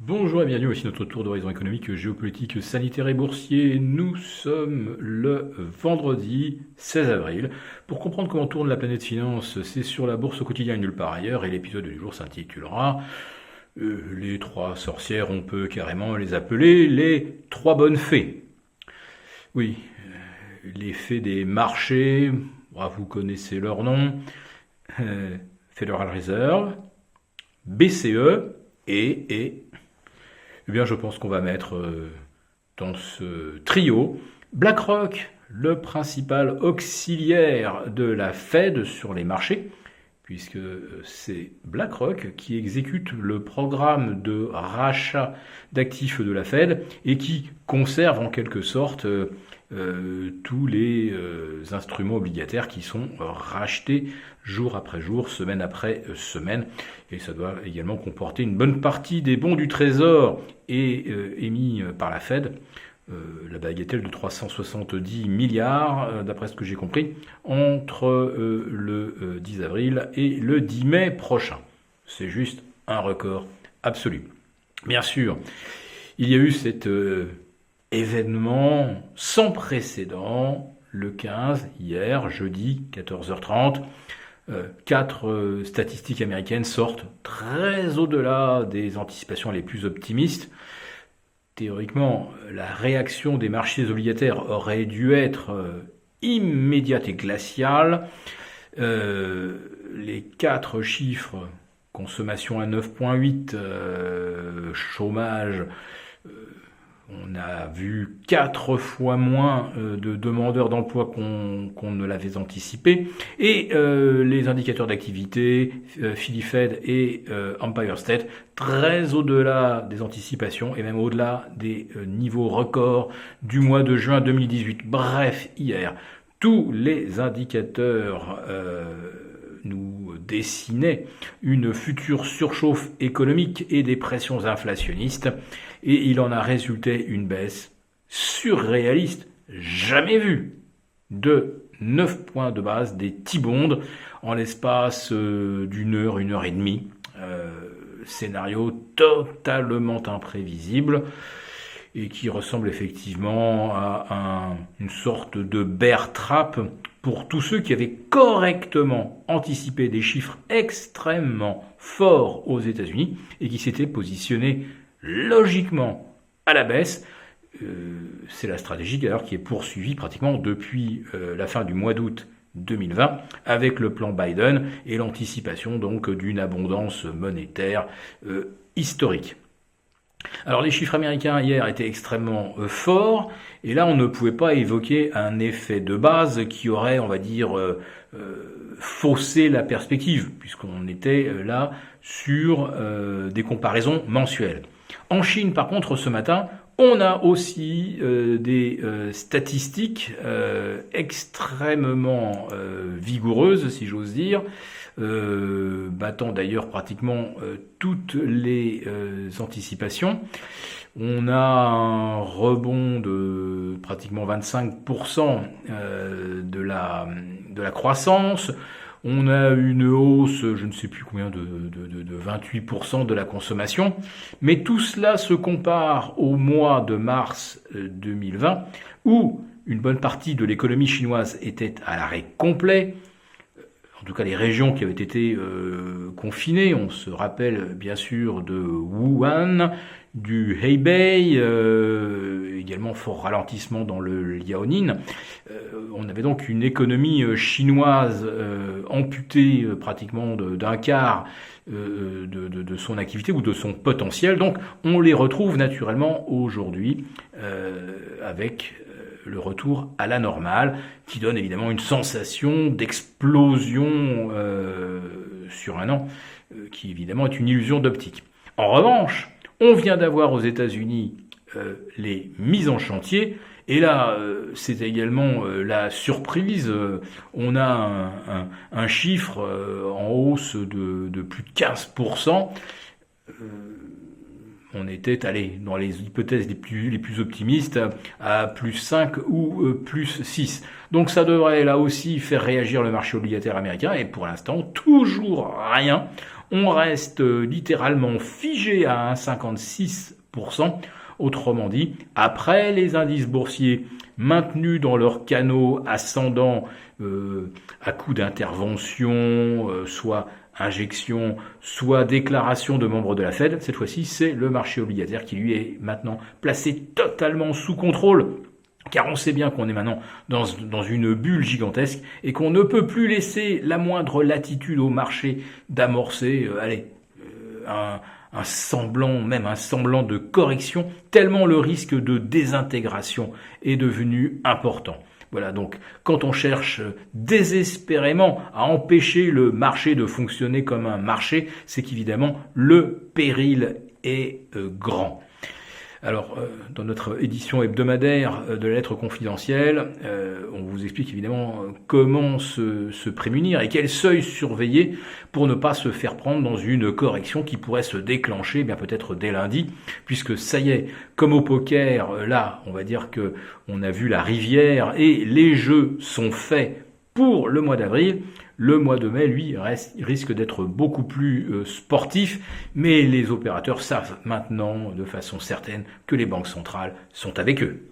Bonjour et bienvenue, voici notre tour d'horizon économique, géopolitique, sanitaire et boursier. Nous sommes le vendredi 16 avril. Pour comprendre comment tourne la planète finance, c'est sur la bourse au quotidien et nulle part ailleurs, et l'épisode du jour s'intitulera les trois sorcières, on peut carrément les appeler les trois bonnes fées. Oui, les fées des marchés, vous connaissez leur nom, Federal Reserve, BCE et eh bien, je pense qu'on va mettre dans ce trio BlackRock, le principal auxiliaire de la Fed sur les marchés, puisque c'est BlackRock qui exécute le programme de rachat d'actifs de la Fed et qui conserve en quelque sorte tous les instruments obligataires qui sont rachetés jour après jour, semaine après semaine. Et ça doit également comporter une bonne partie des bons du Trésor émis par la Fed. La bagatelle de 370 milliards, d'après ce que j'ai compris, entre le 10 avril et le 10 mai prochain. C'est juste un record absolu. Bien sûr, il y a eu cet événement sans précédent, le 15, hier, jeudi, 14h30. Quatre statistiques américaines sortent très au-delà des anticipations les plus optimistes. Théoriquement, la réaction des marchés obligataires aurait dû être immédiate et glaciale. Les quatre chiffres, consommation à 9,8, chômage, on a vu 4 fois moins de demandeurs d'emploi qu'on ne l'avait anticipé. Et les indicateurs d'activité, Philly Fed et Empire State, très au-delà des anticipations et même au-delà des niveaux records du mois de juin 2018. Bref, hier, tous les indicateurs nous dessinaient une future surchauffe économique et des pressions inflationnistes. Et il en a résulté une baisse surréaliste, jamais vue, de 9 points de base des T-bonds en l'espace d'une heure et demie. Scénario totalement imprévisible et qui ressemble effectivement à une sorte de bear trap pour tous ceux qui avaient correctement anticipé des chiffres extrêmement forts aux États-Unis et qui s'étaient positionnés logiquement à la baisse. C'est la stratégie d'ailleurs qui est poursuivie pratiquement depuis la fin du mois d'août 2020 avec le plan Biden et l'anticipation donc d'une abondance monétaire historique. Alors les chiffres américains hier étaient extrêmement forts et là on ne pouvait pas évoquer un effet de base qui aurait, on va dire, faussé la perspective puisqu'on était là sur des comparaisons mensuelles. En Chine, par contre, ce matin, on a aussi des statistiques extrêmement vigoureuses, si j'ose dire, battant d'ailleurs pratiquement toutes les anticipations. On a un rebond de pratiquement 25% de la croissance. On a une hausse, je ne sais plus combien, de 28% de la consommation. Mais tout cela se compare au mois de mars 2020, où une bonne partie de l'économie chinoise était à l'arrêt complet. En tout cas, les régions qui avaient été confinées, on se rappelle bien sûr de Wuhan, du Hebei, également fort ralentissement dans le Liaoning. On avait donc une économie chinoise amputée pratiquement d'un quart de son activité ou de son potentiel. Donc on les retrouve naturellement aujourd'hui avec le retour à la normale, qui donne évidemment une sensation d'explosion sur un an, qui évidemment est une illusion d'optique. En revanche, on vient d'avoir aux États-Unis les mises en chantier, et là, c'est également la surprise. On a un chiffre en hausse de plus de 15%. on était allé dans les hypothèses les plus optimistes à plus 5 ou plus 6. Donc ça devrait là aussi faire réagir le marché obligataire américain, et pour l'instant, toujours rien. On reste littéralement figé à 1,56%. Autrement dit, après les indices boursiers maintenus dans leurs canaux ascendants à coup d'intervention, soit injection, soit déclaration de membres de la Fed, cette fois-ci, c'est le marché obligataire qui lui est maintenant placé totalement sous contrôle. Car on sait bien qu'on est maintenant dans une bulle gigantesque et qu'on ne peut plus laisser la moindre latitude au marché d'amorcer, un semblant de correction, tellement le risque de désintégration est devenu important. Voilà, donc quand on cherche désespérément à empêcher le marché de fonctionner comme un marché, c'est qu'évidemment le péril est grand. Alors, dans notre édition hebdomadaire de la lettre confidentielle, on vous explique évidemment comment se prémunir et quel seuil surveiller pour ne pas se faire prendre dans une correction qui pourrait se déclencher bien peut-être dès lundi, puisque ça y est, comme au poker, là, on va dire que on a vu la rivière et les jeux sont faits pour le mois d'avril. Le mois de mai, lui, risque d'être beaucoup plus sportif, mais les opérateurs savent maintenant de façon certaine que les banques centrales sont avec eux.